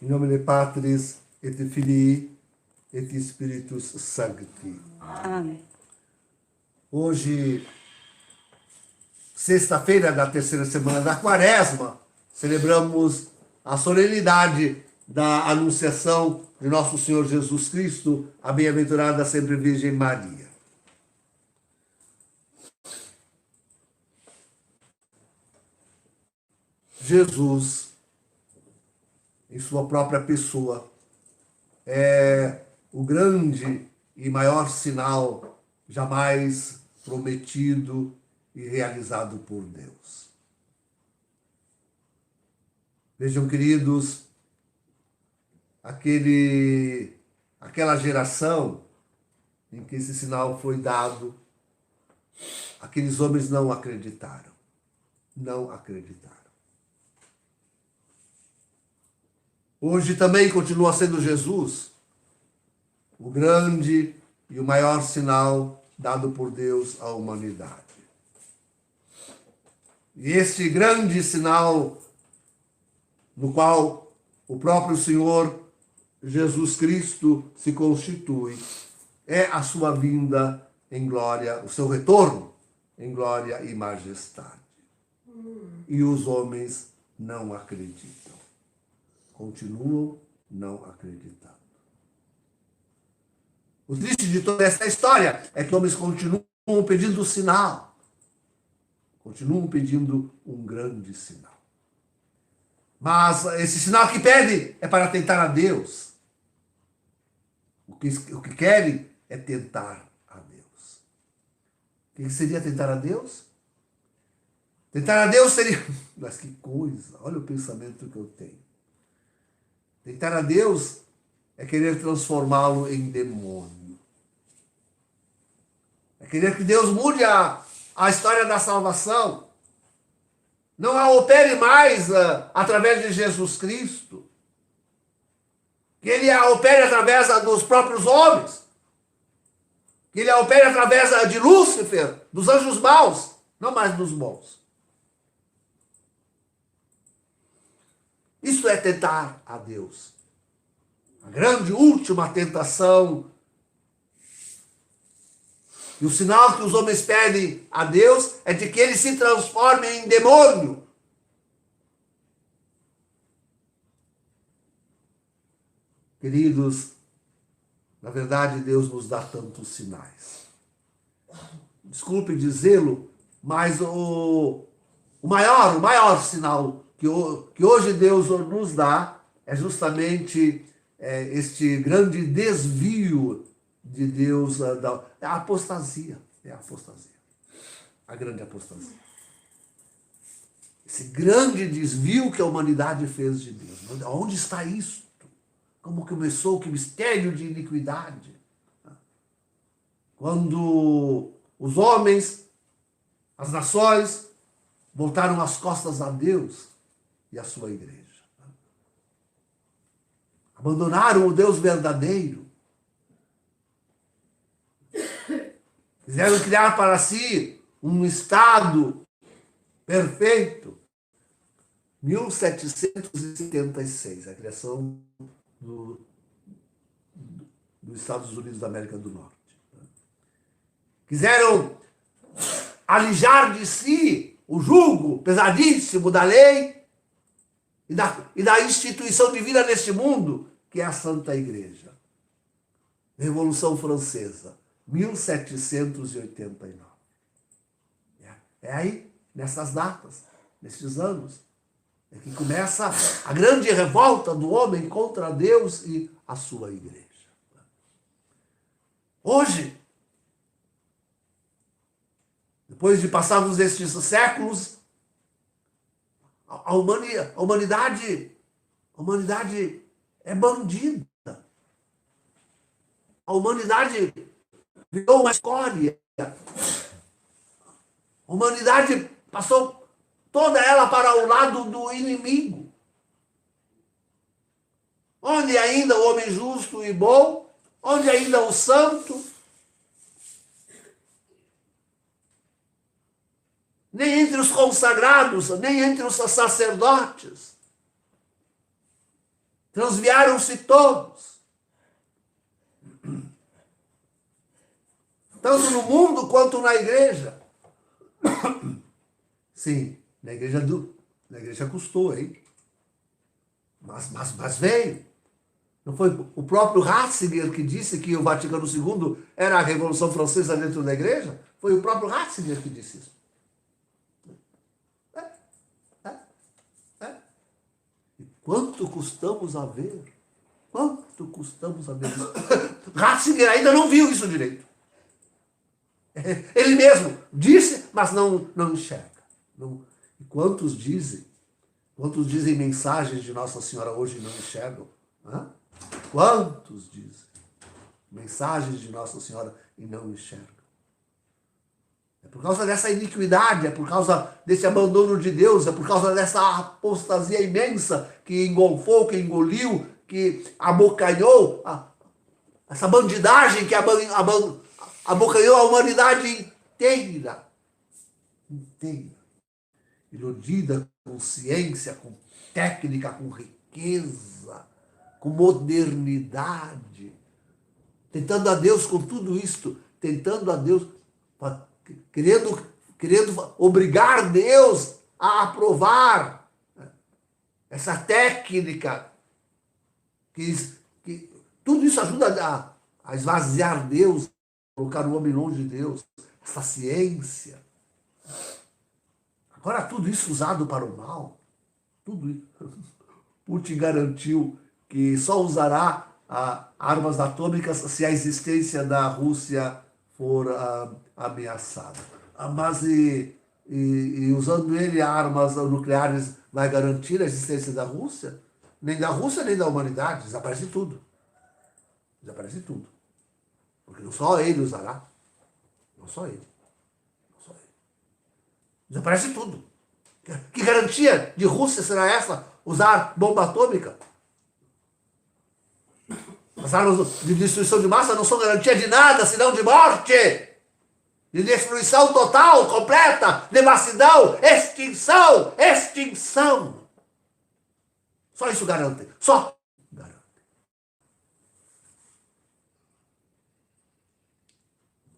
In nomine Patris et Filii et Spiritus Sancti. Amém. Hoje, sexta-feira da terceira semana da Quaresma, celebramos a solenidade da Anunciação de Nosso Senhor Jesus Cristo, a bem-aventurada sempre Virgem Maria. Jesus, em sua própria pessoa, é o grande e maior sinal jamais prometido e realizado por Deus. Vejam, queridos, aquela geração em que esse sinal foi dado, aqueles homens não acreditaram. Não acreditaram. Hoje também continua sendo Jesus o grande e o maior sinal dado por Deus à humanidade. E este grande sinal no qual o próprio Senhor Jesus Cristo se constitui é a sua vinda em glória, o seu retorno em glória e majestade. E os homens não acreditam. Continuam não acreditando. O triste de toda essa história é que homens continuam pedindo sinal. Continuam pedindo um grande sinal. Mas esse sinal que pedem é para tentar a Deus. O que querem é tentar a Deus. O que seria tentar a Deus? Tentar a Deus seria... Mas que coisa! Olha o pensamento que eu tenho. Tentar a Deus é querer transformá-lo em demônio. É querer que Deus mude a história da salvação. Não a opere mais através de Jesus Cristo. Que Ele a opere através dos próprios homens. Que Ele a opere através de Lúcifer, dos anjos maus, não mais dos bons. Isso é tentar a Deus. A grande última tentação. E o sinal que os homens pedem a Deus é de que ele se transforme em demônio. Queridos, na verdade Deus nos dá tantos sinais. Desculpe dizê-lo, mas o maior sinal que hoje Deus nos dá é justamente este grande desvio de Deus, é a apostasia. É a apostasia. A grande apostasia. Esse grande desvio que a humanidade fez de Deus. Onde está isso? Como começou? Que mistério de iniquidade. Quando os homens, as nações, voltaram as costas a Deus e a sua igreja. Abandonaram o Deus verdadeiro. Quiseram criar para si um Estado perfeito. 1776, a criação dos Estados Unidos da América do Norte. Quiseram alijar de si o jugo pesadíssimo da lei e da instituição divina neste mundo, que é a Santa Igreja. Revolução Francesa, 1789. É aí, nessas datas, nesses anos, é que começa a grande revolta do homem contra Deus e a sua igreja. Hoje, depois de passados estes séculos, a humanidade é bandida. A humanidade virou uma escória. A humanidade passou toda ela para o lado do inimigo. Onde ainda o homem justo e bom, onde ainda o santo, nem entre os consagrados, nem entre os sacerdotes. Transviaram-se todos. Tanto no mundo quanto na igreja. Sim, na igreja custou, hein? Mas veio. Não foi o próprio Ratzinger que disse que o Vaticano II era a Revolução Francesa dentro da igreja? Foi o próprio Ratzinger que disse isso. E quanto custamos a ver? Quanto custamos a ver isso? Ratzinger ainda não viu isso direito. Ele mesmo disse, mas não enxerga. E quantos dizem mensagens de Nossa Senhora hoje e não enxergam? Hã? Quantos dizem mensagens de Nossa Senhora e não enxergam? É por causa dessa iniquidade, é por causa desse abandono de Deus, é por causa dessa apostasia imensa que engolfou, que engoliu, que abocanhou, essa bandidagem que abocanhou a humanidade inteira. Iludida com ciência, com técnica, com riqueza, com modernidade, tentando a Deus com tudo isto, tentando a Deus, querendo obrigar Deus a aprovar essa técnica, que tudo isso ajuda a esvaziar Deus, colocar o homem longe de Deus, essa ciência. Agora tudo isso usado para o mal, tudo isso. Putin garantiu que só usará armas atômicas se a existência da Rússia for ameaçada. Mas usando ele armas nucleares vai garantir a existência da Rússia? Nem da Rússia, nem da humanidade. Desaparece tudo. Desaparece tudo. Porque não só ele usará. Não só ele. Desaparece tudo. Que garantia de Rússia será essa? Usar bomba atômica? As armas de destruição de massa não são garantia de nada, senão de morte. De destruição total, completa, devassidão, extinção, extinção. Só isso garante. Só garante.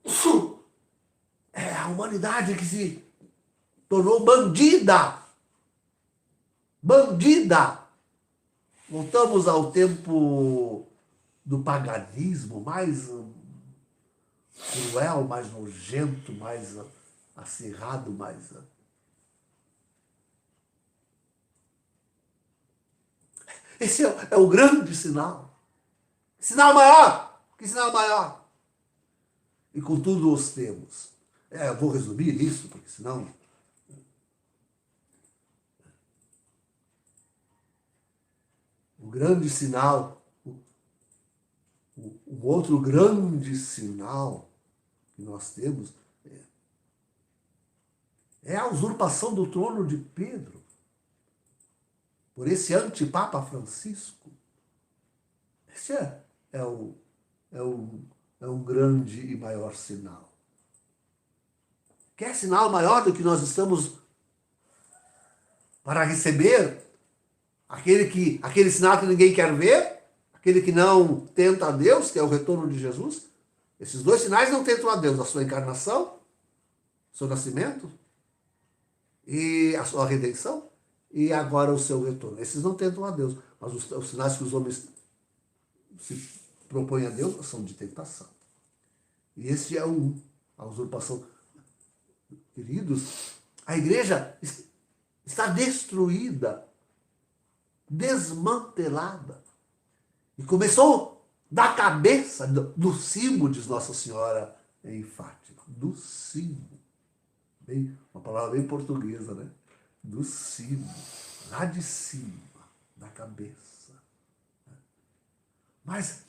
Isso é a humanidade que se tornou bandida. Bandida. Voltamos ao tempo do paganismo mais cruel, mais nojento, mais acirrado, mais... Esse é o grande sinal. Sinal maior. Que sinal maior? E contudo os temos. Eu vou resumir isso, porque senão... O grande sinal, o outro grande sinal que nós temos é a usurpação do trono de Pedro por esse antipapa Francisco. Esse é um grande e maior sinal. Quer sinal maior do que nós estamos para receber? Aquele sinal que ninguém quer ver, aquele que não tenta a Deus, que é o retorno de Jesus. Esses dois sinais não tentam a Deus, a sua encarnação, o seu nascimento e a sua redenção, e agora o seu retorno. Esses não tentam a Deus, mas os sinais que os homens se propõem a Deus são de tentação. E esse é a usurpação. Queridos, a igreja está destruída, desmantelada. E começou da cabeça, do cimo, diz Nossa Senhora em Fátima. Do cimo. Uma palavra bem portuguesa, né? Do cimo. Lá de cima, da cabeça. Mas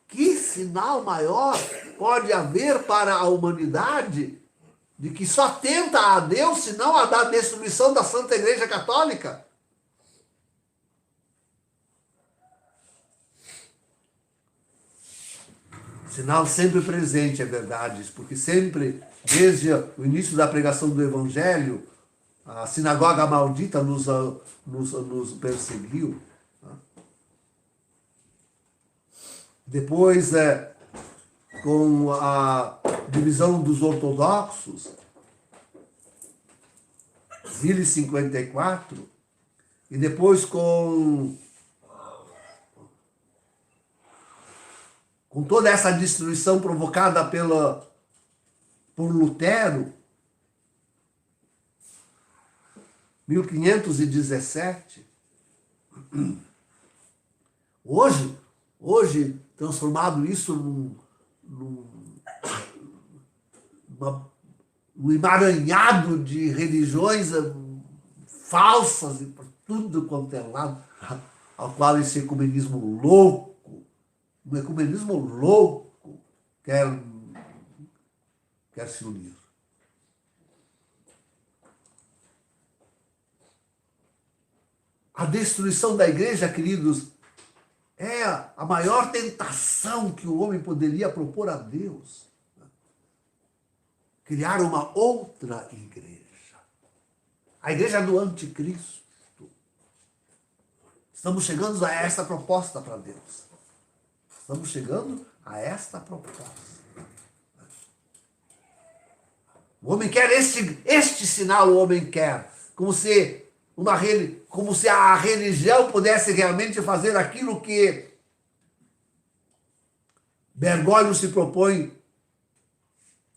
que sinal maior pode haver para a humanidade de que só tenta a Deus, senão a da destruição da Santa Igreja Católica? Sinal sempre presente, é verdade, porque sempre, desde o início da pregação do Evangelho, a sinagoga maldita nos perseguiu. Depois, com a divisão dos ortodoxos, 1054, e depois com toda essa destruição provocada por Lutero, 1517, hoje transformado isso num emaranhado de religiões falsas e por tudo quanto é lado, ao qual esse ecumenismo louco, um ecumenismo louco, quer se unir. A destruição da igreja, queridos, é a maior tentação que o homem poderia propor a Deus. Criar uma outra igreja. A igreja do anticristo. Estamos chegando a esta proposta para Deus. Estamos chegando a esta proposta. O homem quer este sinal, o homem quer. Como se a religião pudesse realmente fazer aquilo que Bergoglio se propõe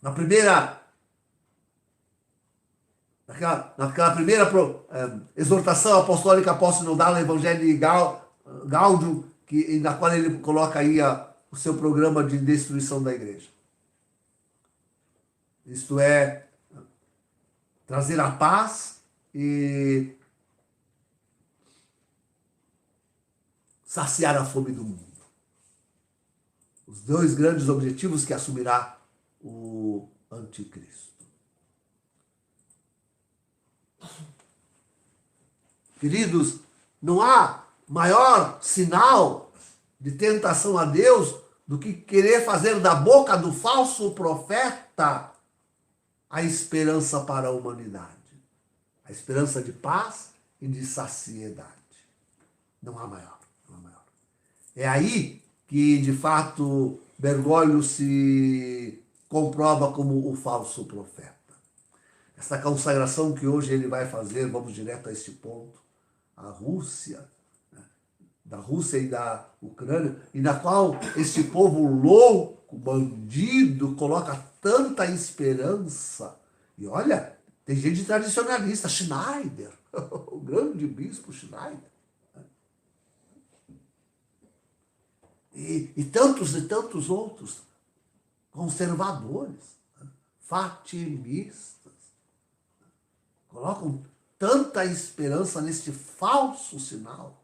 naquela primeira exortação apostólica após sinodal Evangelii Gaudium, na qual ele coloca aí o seu programa de destruição da igreja. Isto é, trazer a paz e saciar a fome do mundo. Os dois grandes objetivos que assumirá o anticristo. Queridos, não há maior sinal de tentação a Deus do que querer fazer da boca do falso profeta a esperança para a humanidade. A esperança de paz e de saciedade. Não há maior. É aí que, de fato, Bergoglio se comprova como o falso profeta. Essa consagração que hoje ele vai fazer, vamos direto a este ponto, a Rússia, da Rússia e da Ucrânia, e na qual esse povo louco, bandido, coloca tanta esperança. E olha, tem gente tradicionalista, Schneider, o grande bispo Schneider. E tantos outros conservadores, fatimistas, colocam tanta esperança neste falso sinal.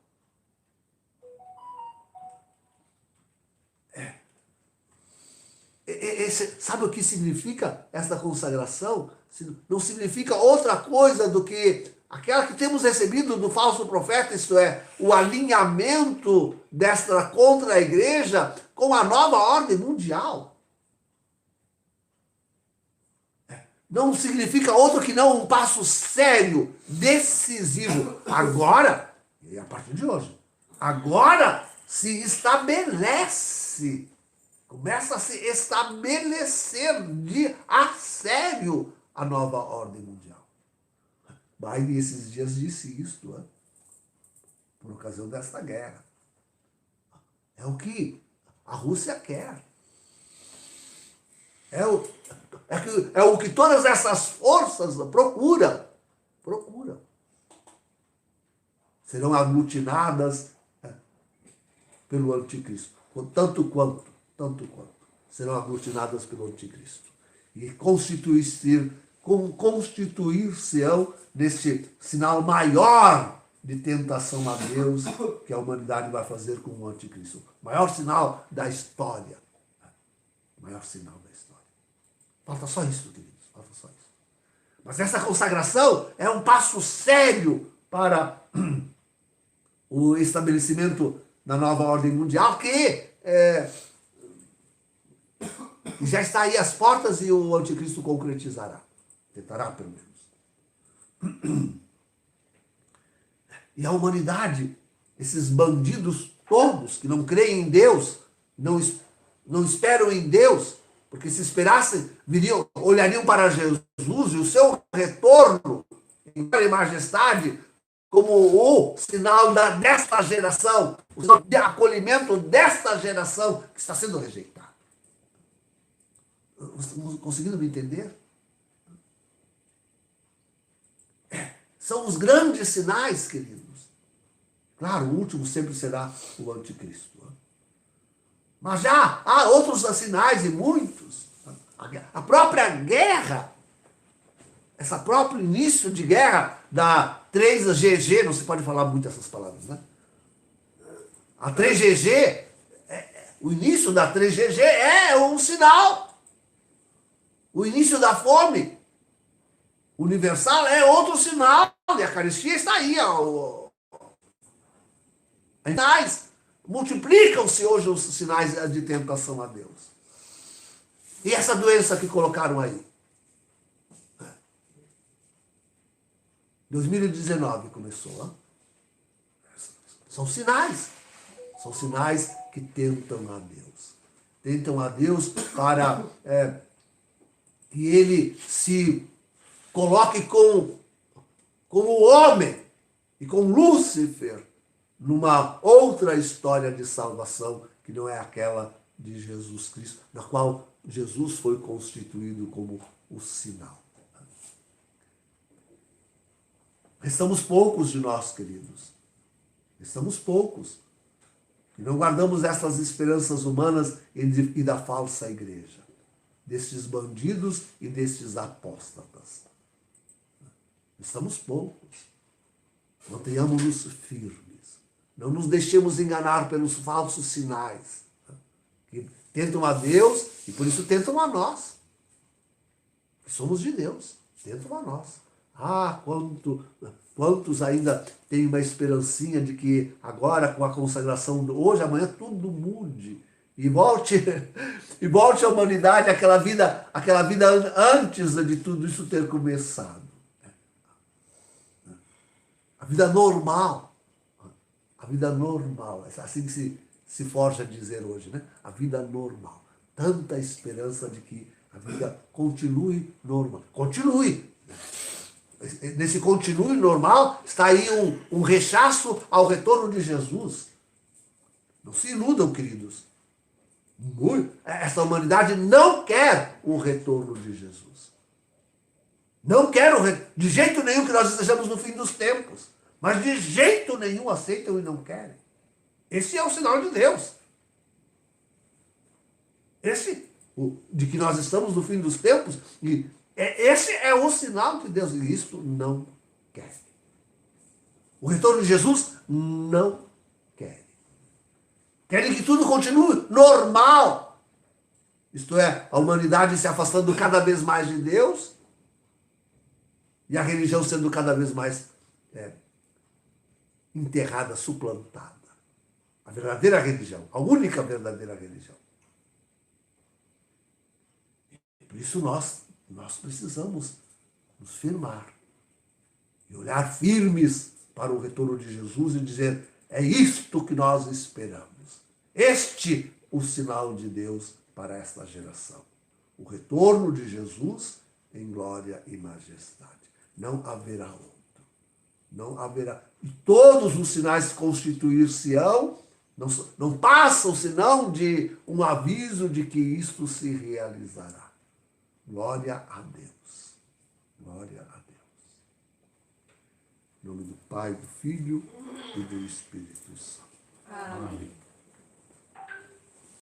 Sabe o que significa esta consagração? Não significa outra coisa do que aquela que temos recebido do falso profeta, isto é, o alinhamento desta contra a igreja com a nova ordem mundial. Não significa outro que não um passo sério, decisivo. Agora, e a partir de hoje, agora se estabelece, começa a se estabelecer a sério a nova ordem mundial. Biden esses dias disse isto, por ocasião desta guerra. É o que a Rússia quer. É o que todas essas forças procuram. Serão aglutinadas pelo anticristo. Tanto quanto serão aglutinadas pelo anticristo. E constituir-se-ão neste sinal maior de tentação a Deus que a humanidade vai fazer com o anticristo. Maior sinal da história. Maior sinal da história. Falta só isso, queridos. Falta só isso. Mas essa consagração é um passo sério para o estabelecimento da nova ordem mundial que já está aí às portas e o anticristo concretizará. Tentará, pelo menos. E a humanidade, esses bandidos todos que não creem em Deus, não esperam em Deus, porque se esperassem, olhariam para Jesus e o seu retorno em glória e majestade como o sinal desta geração, o sinal de acolhimento desta geração que está sendo rejeitada. Vocês estão conseguindo me entender? São os grandes sinais, queridos. Claro, o último sempre será o anticristo. Mas já há outros sinais e muitos. A própria guerra, esse próprio início de guerra da 3GG, não se pode falar muito essas palavras, né? A 3GG, o início da 3GG é um sinal. O início da fome universal é outro sinal. E a Eucaristia está aí. Multiplicam-se hoje os sinais de tentação a Deus. E essa doença que colocaram aí? 2019 começou. Hein? São sinais. São sinais que tentam a Deus. Tentam a Deus para que ele se coloque como homem e com Lúcifer numa outra história de salvação que não é aquela de Jesus Cristo, na qual Jesus foi constituído como o sinal. Restamos poucos de nós, queridos. Restamos poucos. E não guardamos essas esperanças humanas e da falsa igreja, destes bandidos e destes apóstatas. Estamos poucos. Mantenhamos-nos firmes. Não nos deixemos enganar pelos falsos sinais que tentam a Deus e por isso tentam a nós. Que somos de Deus, tentam a nós. Ah, quantos ainda têm uma esperancinha de que agora com a consagração, hoje, amanhã, tudo mude. E volte a humanidade àquela vida antes de tudo isso ter começado. A vida normal. A vida normal. É assim que se forja a dizer hoje, né? A vida normal. Tanta esperança de que a vida continue normal. Continue. Nesse continue normal está aí um rechaço ao retorno de Jesus. Não se iludam, queridos. Essa humanidade não quer o retorno de Jesus. Não quer de jeito nenhum que nós estejamos no fim dos tempos. Mas de jeito nenhum aceitam e não querem. Esse é o sinal de Deus. De que nós estamos no fim dos tempos, e esse é o sinal de Deus. E isto não quer. O retorno de Jesus não quer. Querem que tudo continue normal. Isto é, a humanidade se afastando cada vez mais de Deus e a religião sendo cada vez mais enterrada, suplantada. A verdadeira religião, a única verdadeira religião. Por isso nós precisamos nos firmar e olhar firmes para o retorno de Jesus e dizer, é isto que nós esperamos. Este o sinal de Deus para esta geração. O retorno de Jesus em glória e majestade. Não haverá outro. Não haverá. E todos os sinais constituir-se-ão, não passam senão de um aviso de que isto se realizará. Glória a Deus. Glória a Deus. Em nome do Pai, do Filho e do Espírito Santo. Amém.